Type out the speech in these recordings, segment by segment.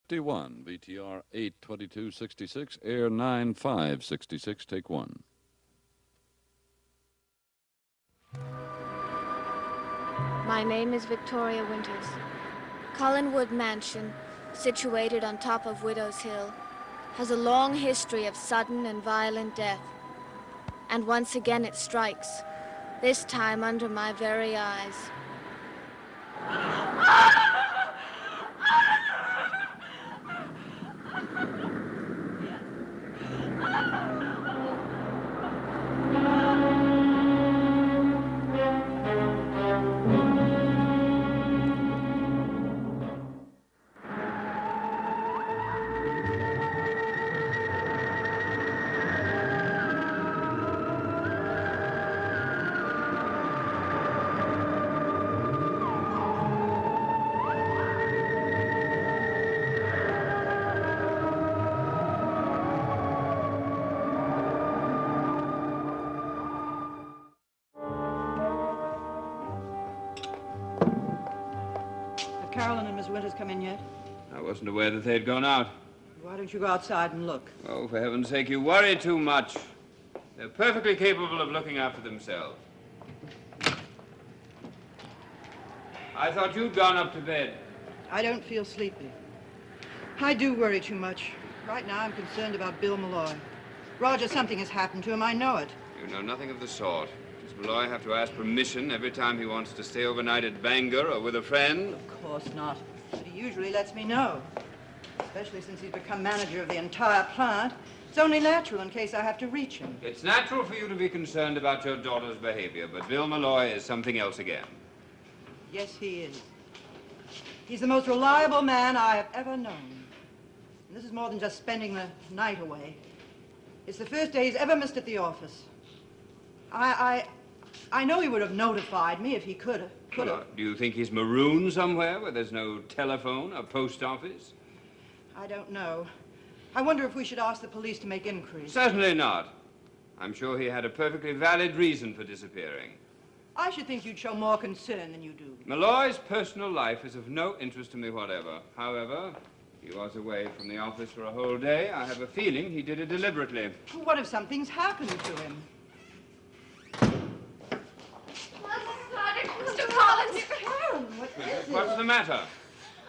51, VTR 82266, Air 9566, take one. My name is Victoria Winters. Collinwood Mansion, situated on top of Widow's Hill, has a long history of sudden and violent death. And once again it strikes, this time under my very eyes. Carolyn and Miss Winters come in yet? I wasn't aware that they'd gone out. Why don't you go outside and look? Oh, for heaven's sake, you worry too much. They're perfectly capable of looking after themselves. I thought you'd gone up to bed. I don't feel sleepy. I do worry too much. Right now, I'm concerned about Bill Malloy. Roger, something has happened to him. I know it. You know nothing of the sort. Does Malloy have to ask permission every time he wants to stay overnight at Bangor or with a friend? Of course not. But he usually lets me know. Especially since he's become manager of the entire plant. It's only natural in case I have to reach him. It's natural for you to be concerned about your daughter's behavior, but Bill Malloy is something else again. Yes, he is. He's the most reliable man I have ever known. And this is more than just spending the night away. It's the first day he's ever missed at the office. I know he would have notified me if he could have. Well, do you think he's marooned somewhere where there's no telephone or post office? I don't know. I wonder if we should ask the police to make inquiries. Certainly not. I'm sure he had a perfectly valid reason for disappearing. I should think you'd show more concern than you do. Malloy's personal life is of no interest to me whatever. However, he was away from the office for a whole day. I have a feeling he did it deliberately. What if something's happened to him? Mr. Collins! Karen, what is it? What's the matter?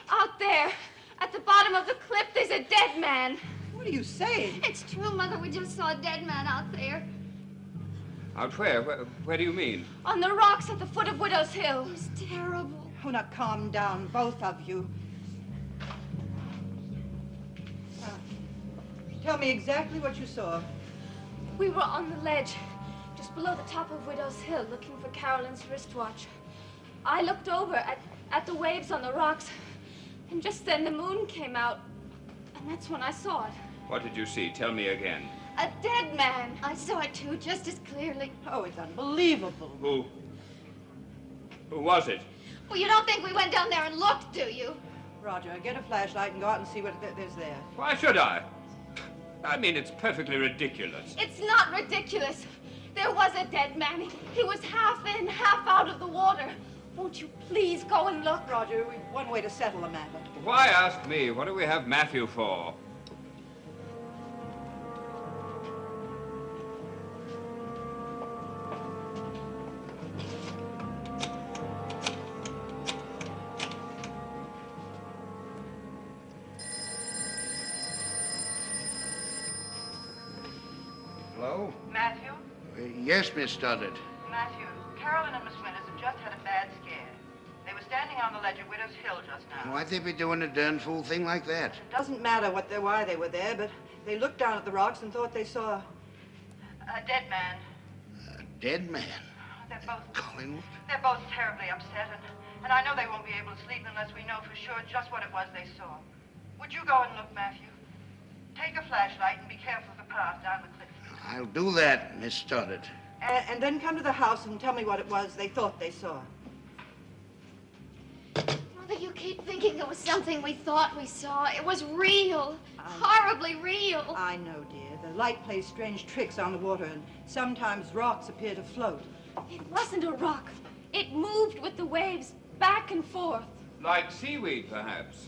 Out there, at the bottom of the cliff, there's a dead man. What are you saying? It's true, Mother. We just saw a dead man out there. Out where? Where do you mean? On the rocks at the foot of Widow's Hill. It's terrible. Oh, now calm down, both of you. Tell me exactly what you saw. We were on the ledge, just below the top of Widow's Hill, looking for Carolyn's wristwatch. I looked over at the waves on the rocks, and just then the moon came out, and that's when I saw it. What did you see? Tell me again. A dead man. I saw it too, just as clearly. Oh, it's unbelievable. Who was it? Well, you don't think we went down there and looked, do you? Roger, get a flashlight and go out and see what there's there. Why should I? I mean, it's perfectly ridiculous. It's not ridiculous. There was a dead man. He was half in, half out of the water. Won't you please go and look? Roger, we've one way to settle the matter. Why ask me? What do we have Matthew for? Hello? Matthew? Yes, Miss Stoddard. Matthew, Carolyn and Miss Winters have just had a bad scare. They were standing on the ledge of Widow's Hill just now. Why'd they be doing a darn fool thing like that? It doesn't matter why they were there, but they looked down at the rocks and thought they saw a dead man. A dead man? They're Collingwood? both terribly upset, and I know they won't be able to sleep unless we know for sure just what it was they saw. Would you go and look, Matthew? Take a flashlight and be careful of the path down the cliff. I'll do that, Miss Stoddard. And then come to the house and tell me what it was they thought they saw. Mother, you keep thinking it was something we thought we saw. It was real. Horribly real. I know, dear. The light plays strange tricks on the water, and sometimes rocks appear to float. It wasn't a rock. It moved with the waves back and forth. Like seaweed, perhaps.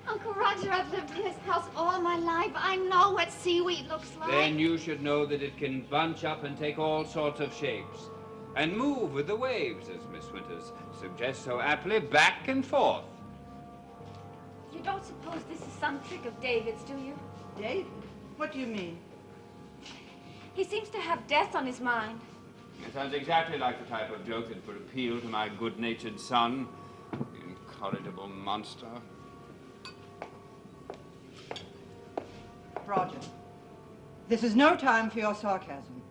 Uncle Roger, I've lived in this house all my life. I know what seaweed looks like. Then you should know that it can bunch up and take all sorts of shapes. And move with the waves, as Miss Winters suggests so aptly, back and forth. You don't suppose this is some trick of David's, do you? David? What do you mean? He seems to have death on his mind. It sounds exactly like the type of joke that would appeal to my good-natured son, the incorrigible monster. Roger, this is no time for your sarcasm.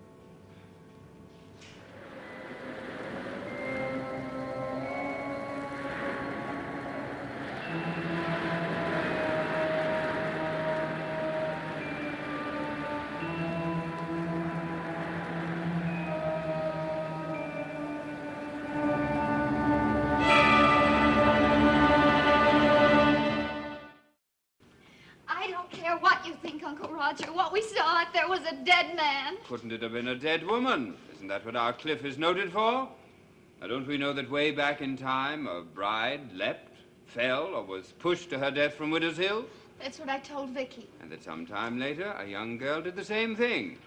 I don't care what you think, Uncle Roger. What we saw out there was a dead man. Couldn't it have been a dead woman? Isn't that what our cliff is noted for? Now, don't we know that way back in time, a bride leapt, fell, or was pushed to her death from Widow's Hill? That's what I told Vicky. And that some time later, a young girl did the same thing.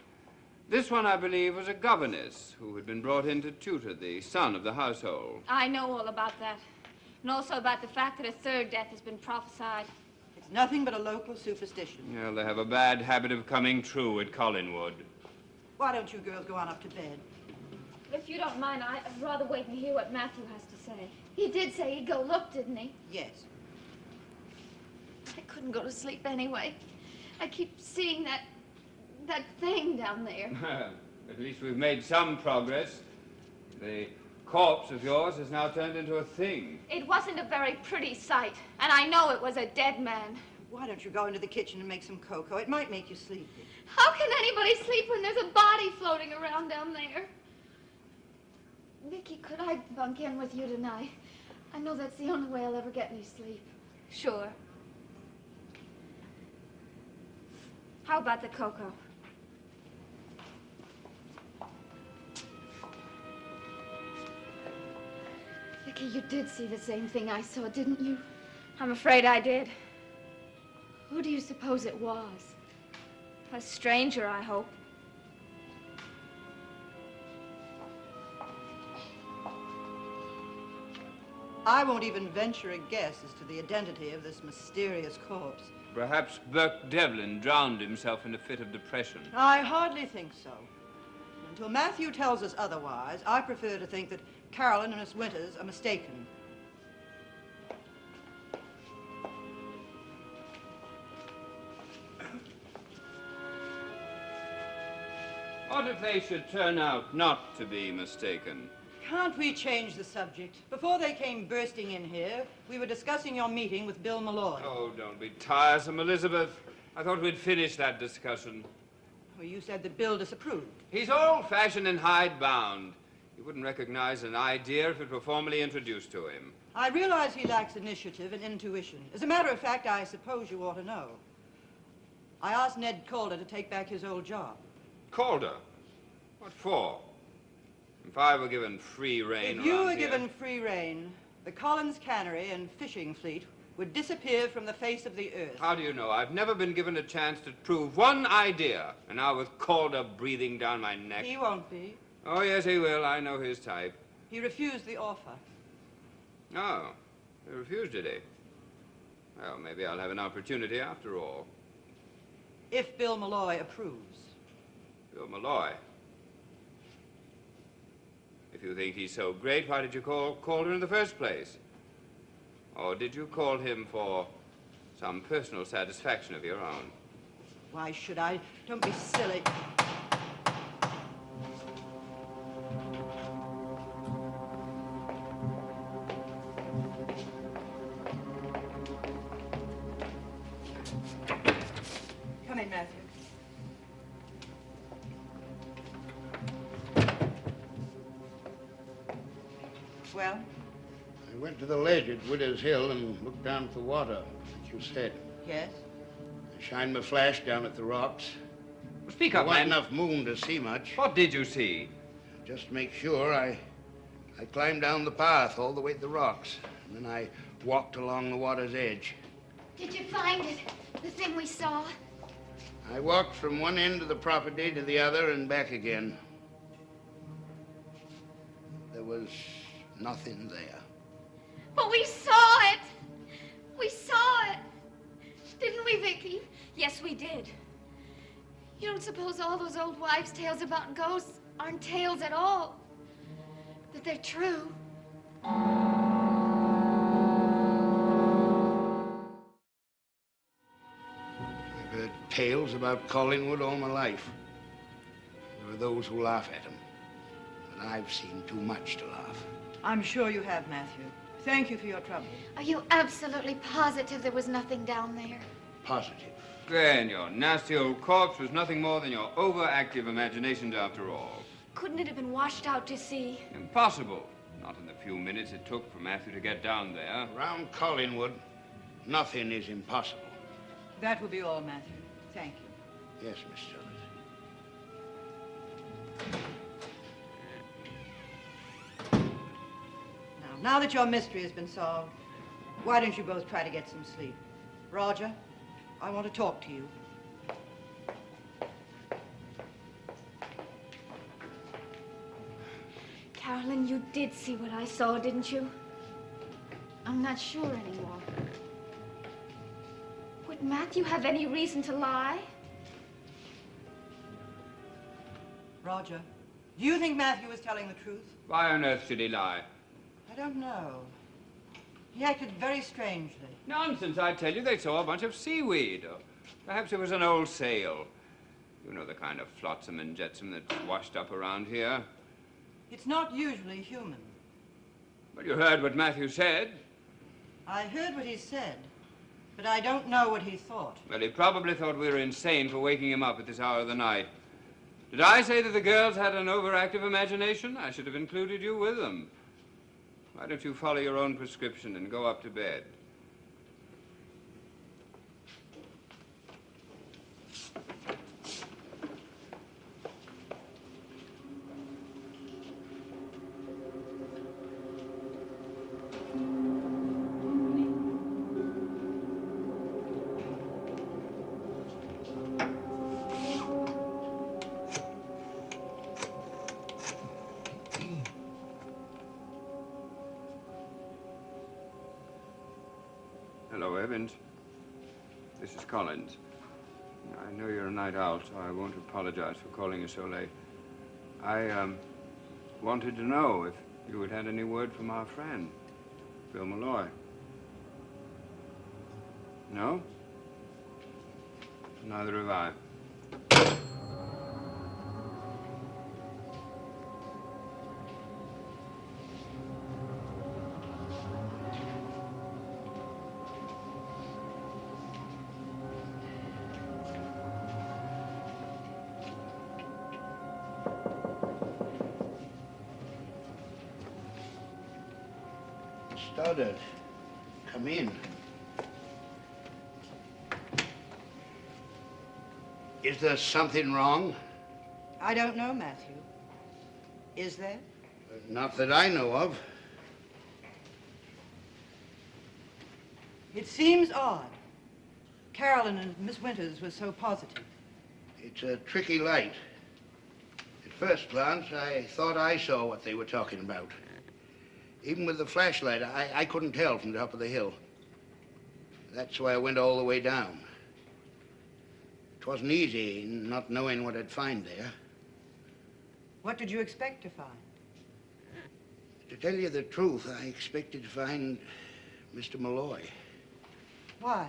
This one, I believe, was a governess who had been brought in to tutor the son of the household. I know all about that. And also about the fact that a third death has been prophesied. It's nothing but a local superstition. Well, they have a bad habit of coming true at Collinwood. Why don't you girls go on up to bed? If you don't mind, I'd rather wait and hear what Matthew has to say. He did say he'd go look, didn't he? Yes. I couldn't go to sleep anyway. I keep seeing that thing down there. At least we've made some progress. The corpse of yours has now turned into a thing. It wasn't a very pretty sight, and I know it was a dead man. Why don't you go into the kitchen and make some cocoa? It might make you sleepy. How can anybody sleep when there's a body floating around down there? Vicky, could I bunk in with you tonight? I know that's the only way I'll ever get any sleep. Sure. How about the cocoa? Vicky, you did see the same thing I saw, didn't you? I'm afraid I did. Who do you suppose it was? A stranger, I hope. I won't even venture a guess as to the identity of this mysterious corpse. Perhaps Burke Devlin drowned himself in a fit of depression. I hardly think so. Until Matthew tells us otherwise, I prefer to think that Carolyn and Miss Winters are mistaken. What if they should turn out not to be mistaken? Can't we change the subject? Before they came bursting in here, we were discussing your meeting with Bill Malloy. Oh, don't be tiresome, Elizabeth. I thought we'd finished that discussion. Well, you said that Bill disapproved. He's old-fashioned and hidebound. He wouldn't recognize an idea if it were formally introduced to him. I realize he lacks initiative and intuition. As a matter of fact, I suppose you ought to know. I asked Ned Calder to take back his old job. Calder? What for? If I were given free rein If you around were here- given free rein, the Collins Cannery and fishing fleet would disappear from the face of the earth. How do you know? I've never been given a chance to prove one idea. And now with Calder breathing down my neck. He won't be. Oh, yes, he will. I know his type. He refused the offer. Oh, he refused, did he? Well, maybe I'll have an opportunity after all. If Bill Malloy approves. Bill Malloy. If you think he's so great, why did you call Calder in the first place? Or did you call him for some personal satisfaction of your own? Why should I? Don't be silly. Come in, Matthew. Well? I went to the ledge at Widow's Hill and looked down at the water, as you said. Yes? I shined my flash down at the rocks. Speak There up, wasn't man. enough moon to see much. What did you see? Just to make sure, I climbed down the path all the way to the rocks. And then I walked along the water's edge. Did you find it? The thing we saw? I walked from one end of the property to the other and back again. There was nothing there. But we saw it! We saw it! Didn't we, Vicky? Yes, we did. You don't suppose all those old wives' tales about ghosts aren't tales at all? That they're true? I've heard tales about Collingwood all my life. There are those who laugh at him. But I've seen too much to laugh. I'm sure you have, Matthew. Thank you for your trouble. Are you absolutely positive there was nothing down there? Positive. Glenn, your nasty old corpse was nothing more than your overactive imaginations after all. Couldn't it have been washed out to sea? Impossible. Not in the few minutes it took for Matthew to get down there. Around Collingwood, nothing is impossible. That will be all, Matthew. Thank you. Yes, Miss Shadows. Now that your mystery has been solved, why don't you both try to get some sleep? Roger, I want to talk to you. Carolyn, you did see what I saw, didn't you? I'm not sure anymore. Would Matthew have any reason to lie? Roger, do you think Matthew was telling the truth? Why on earth should he lie? I don't know. He acted very strangely. Nonsense, I tell you. They saw a bunch of seaweed. Or perhaps it was an old sail. You know the kind of flotsam and jetsam that's washed up around here. It's not usually human. Well, you heard what Matthew said. I heard what he said, but I don't know what he thought. Well, he probably thought we were insane for waking him up at this hour of the night. Did I say that the girls had an overactive imagination? I should have included you with them. Why don't you follow your own prescription and go up to bed? Hello, Evans. This is Collins. I know you're a night owl, so I won't apologize for calling you so late. I wanted to know if you had had any word from our friend, Bill Malloy. No? Neither have I. Stoddard, come in. Is there something wrong? I don't know, Matthew. Is there? Not that I know of. It seems odd. Carolyn and Miss Winters were so positive. It's a tricky light. At first glance, I thought I saw what they were talking about. Even with the flashlight, I couldn't tell from the top of the hill. That's why I went all the way down. It wasn't easy not knowing what I'd find there. What did you expect to find? To tell you the truth, I expected to find Mr. Malloy. Why?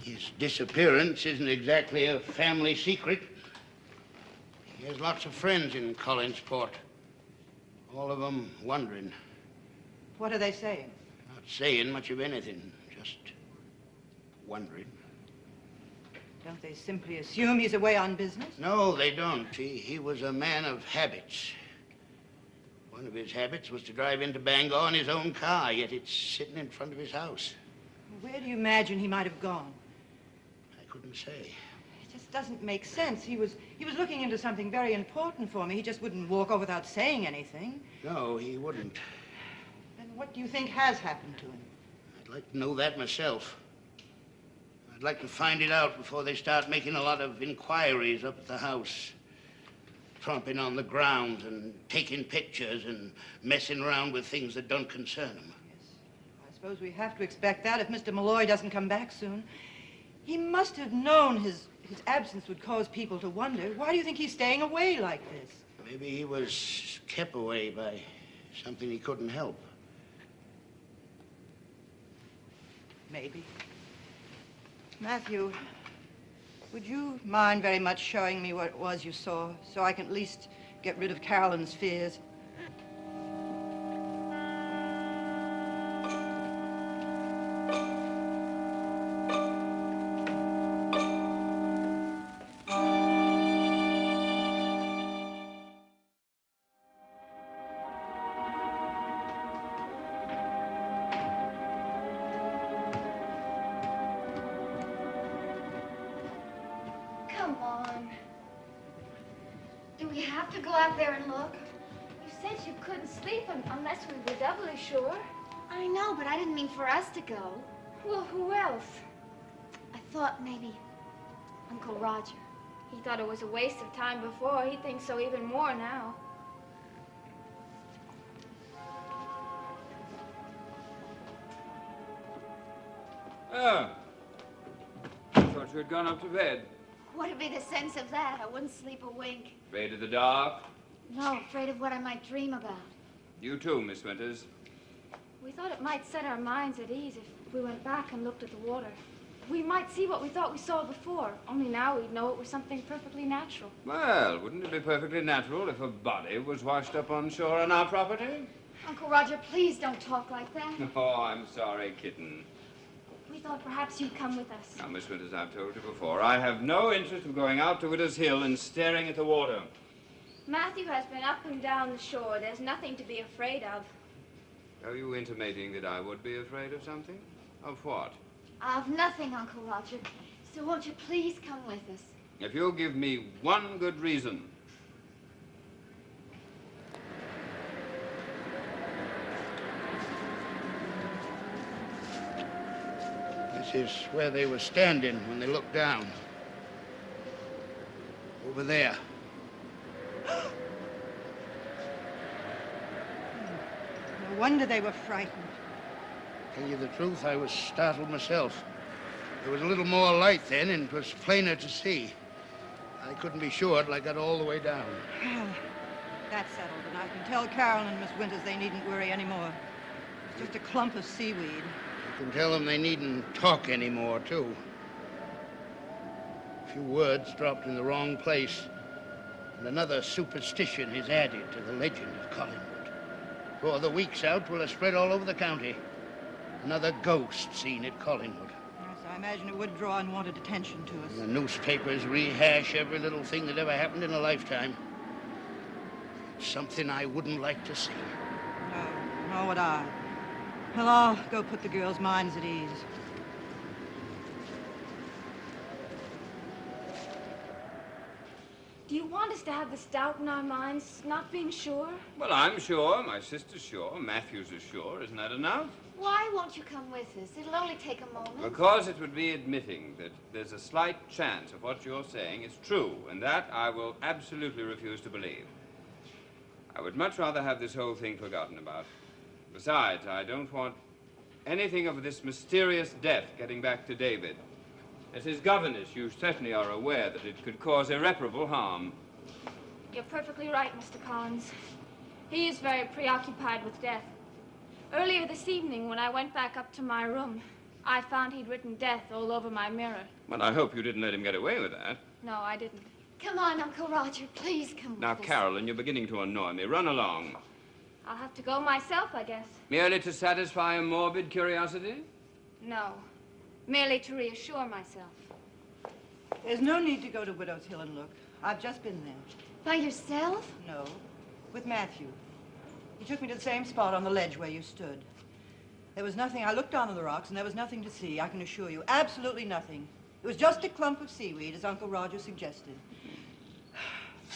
His disappearance isn't exactly a family secret. He has lots of friends in Collinsport. All of them wondering. What are they saying? Not saying much of anything, just wondering. Don't they simply assume he's away on business? No, they don't. He was a man of habits. One of his habits was to drive into Bangor in his own car, yet it's sitting in front of his house. Where do you imagine he might have gone? I couldn't say. It just doesn't make sense. He was looking into something very important for me. He just wouldn't walk off without saying anything. No, he wouldn't. Then what do you think has happened to him? I'd like to know that myself. I'd like to find it out before they start making a lot of inquiries up at the house. Tromping on the grounds and taking pictures and messing around with things that don't concern them. Yes. I suppose we have to expect that if Mr. Malloy doesn't come back soon. He must have known his absence would cause people to wonder. Why do you think he's staying away like this? Maybe he was kept away by something he couldn't help. Maybe. Matthew, would you mind very much showing me what it was you saw, so I can at least get rid of Carolyn's fears? Come on. Do we have to go out there and look? You said you couldn't sleep unless we were doubly sure. I know, but I didn't mean for us to go. Well, who else? I thought maybe Uncle Roger. He thought it was a waste of time before. He thinks so even more now. Oh. I thought you had gone up to bed. what'd be the sense of that? I wouldn't sleep a wink. Afraid of the dark? No, afraid of what I might dream about. You too, Miss Winters. We thought it might set our minds at ease if we went back and looked at the water. We might see what we thought we saw before, only now we'd know it was something perfectly natural. Well, wouldn't it be perfectly natural if a body was washed up on shore on our property? Uncle Roger, please don't talk like that. Oh, I'm sorry, kitten. We thought perhaps you'd come with us. Now, Miss Winters, I've told you before, I have no interest in going out to Widow's Hill and staring at the water. Matthew has been up and down the shore. There's nothing to be afraid of. Are you intimating that I would be afraid of something? Of what? Of nothing, Uncle Roger. So won't you please come with us? If you'll give me one good reason. This is where they were standing when they looked down. Over there. No wonder they were frightened. Tell you the truth, I was startled myself. There was a little more light then, and it was plainer to see. I couldn't be sure till I got all the way down. Well, that's settled, and I can tell Carol and Miss Winters they needn't worry anymore. It's just a clump of seaweed. I can tell them they needn't talk anymore, too. A few words dropped in the wrong place, and another superstition is added to the legend of Collingwood. Before the week's out, will have spread all over the county. Another ghost seen at Collingwood. Yes, I imagine it would draw unwanted attention to us. The newspapers rehash every little thing that ever happened in a lifetime. Something I wouldn't like to see. No, nor would I. Well, I'll go put the girls' minds at ease. Do you want us to have this doubt in our minds, not being sure? Well, I'm sure. My sister's sure. Matthews is sure. Isn't that enough? Why won't you come with us? It'll only take a moment. Because it would be admitting that there's a slight chance of what you're saying is true, and that I will absolutely refuse to believe. I would much rather have this whole thing forgotten about. Besides, I don't want anything of this mysterious death getting back to David. As his governess, you certainly are aware that it could cause irreparable harm. You're perfectly right, Mr. Collins. He is very preoccupied with death. Earlier this evening, when I went back up to my room, I found he'd written death all over my mirror. Well, I hope you didn't let him get away with that. No, I didn't. Come on, Uncle Roger. Please come with Now, us. Carolyn, you're beginning to annoy me. Run along. I'll have to go myself, I guess. Merely to satisfy a morbid curiosity? No, merely to reassure myself. There's no need to go to Widow's Hill and look. I've just been there. By yourself? No, with Matthew. He took me to the same spot on the ledge where you stood. There was nothing. I looked down on the rocks, and there was nothing to see, I can assure you. Absolutely nothing. It was just a clump of seaweed, as Uncle Roger suggested.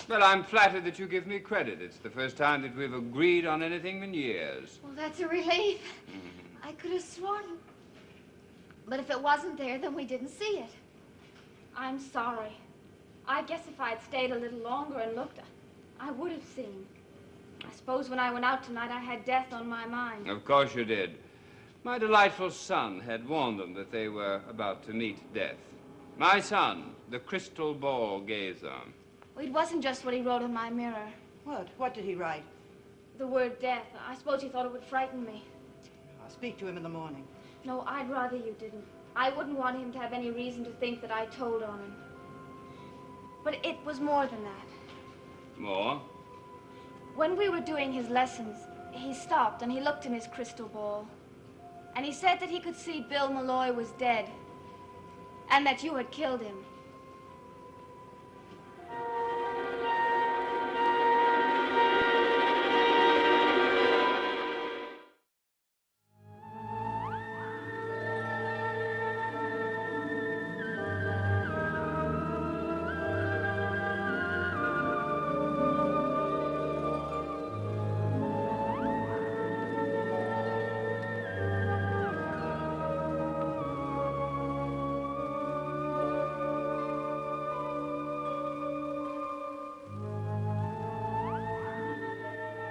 Well, I'm flattered that you give me credit. It's the first time that we've agreed on anything in years. Well, that's a relief. I could have sworn But if it wasn't there, then we didn't see it. I'm sorry. I guess if I'd stayed a little longer and looked, I would have seen. I suppose when I went out tonight, I had death on my mind. Of course you did. My delightful son had warned them that they were about to meet death. My son, the crystal ball gazer. Well, it wasn't just what he wrote on my mirror. What? What did he write? The word death. I suppose he thought it would frighten me. I'll speak to him in the morning. No, I'd rather you didn't. I wouldn't want him to have any reason to think that I told on him. But it was more than that. More? When we were doing his lessons, he stopped and he looked in his crystal ball. And he said that he could see Bill Malloy was dead. And that you had killed him.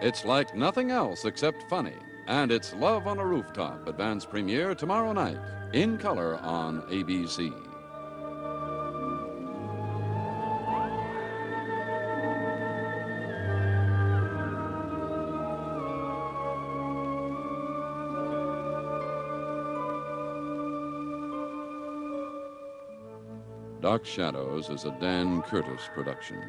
It's like nothing else except funny, and it's Love on a Rooftop, advance premiere tomorrow night, in color on ABC. Dark Shadows is a Dan Curtis production.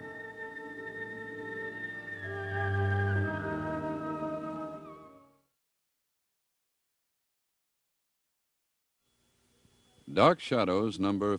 Dark Shadows number